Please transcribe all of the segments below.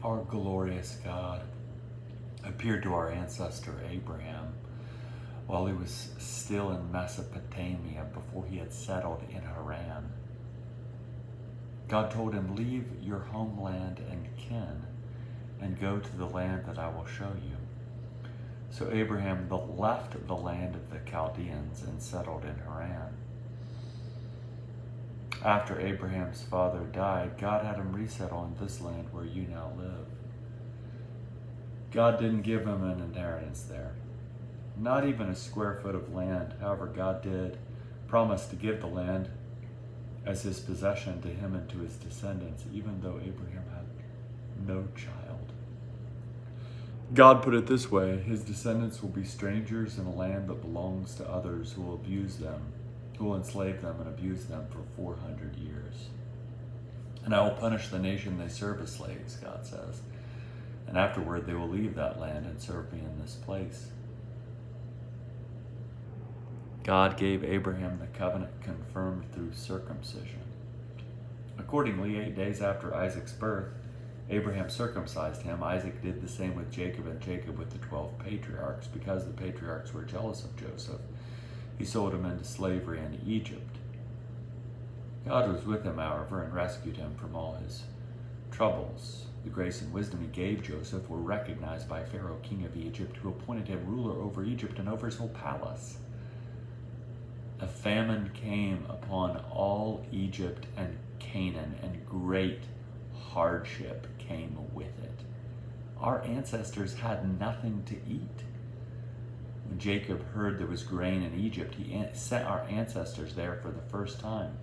Our glorious God appeared to our ancestor Abraham while he was still in Mesopotamia before he had settled in Haran. God told him, "Leave your homeland and kin and go to the land that I will show you." So Abraham left the land of the Chaldeans and settled in Haran. After Abraham's father died, God had him resettle in this land where you now live. God didn't give him an inheritance there, not even a square foot of land. However, God did promise to give the land as his possession to him and to his descendants, even though Abraham had no child. God put it this way: his descendants will be strangers in a land that belongs to others who will abuse them, who will enslave them and abuse them for 400 years. And I will punish the nation they serve as slaves, God says. And afterward they will leave that land and serve me in this place. God gave Abraham the covenant confirmed through circumcision. Accordingly, 8 days after Isaac's birth, Abraham circumcised him. Isaac did the same with Jacob, and Jacob with the 12 patriarchs. Because the patriarchs were jealous of Joseph, he sold him into slavery in Egypt. God was with him, however, and rescued him from all his troubles. The grace and wisdom he gave Joseph were recognized by Pharaoh, king of Egypt, who appointed him ruler over Egypt and over his whole palace. A famine came upon all Egypt and Canaan, and great hardship came with it. Our ancestors had nothing to eat. When Jacob heard there was grain in Egypt, he sent our ancestors there for the first time.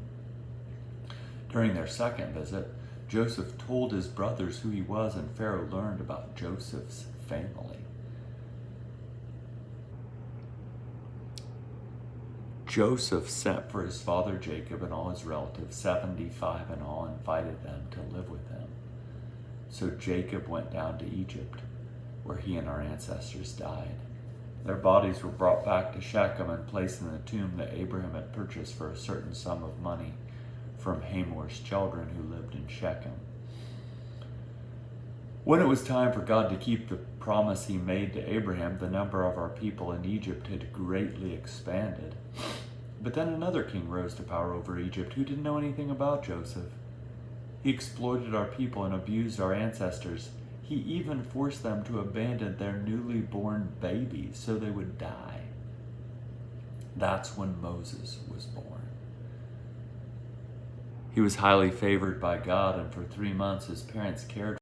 During their second visit, Joseph told his brothers who he was, and Pharaoh learned about Joseph's family. Joseph sent for his father Jacob and all his relatives, 75 in all, and invited them to live with him. So Jacob went down to Egypt, where he and our ancestors died. Their bodies were brought back to Shechem and placed in the tomb that Abraham had purchased for a certain sum of money from Hamor's children who lived in Shechem. When it was time for God to keep the promise he made to Abraham, the number of our people in Egypt had greatly expanded. But then another king rose to power over Egypt who didn't know anything about Joseph. He exploited our people and abused our ancestors. He even forced them to abandon their newly born babies so they would die. That's when Moses was born. He was highly favored by God, and for 3 months his parents cared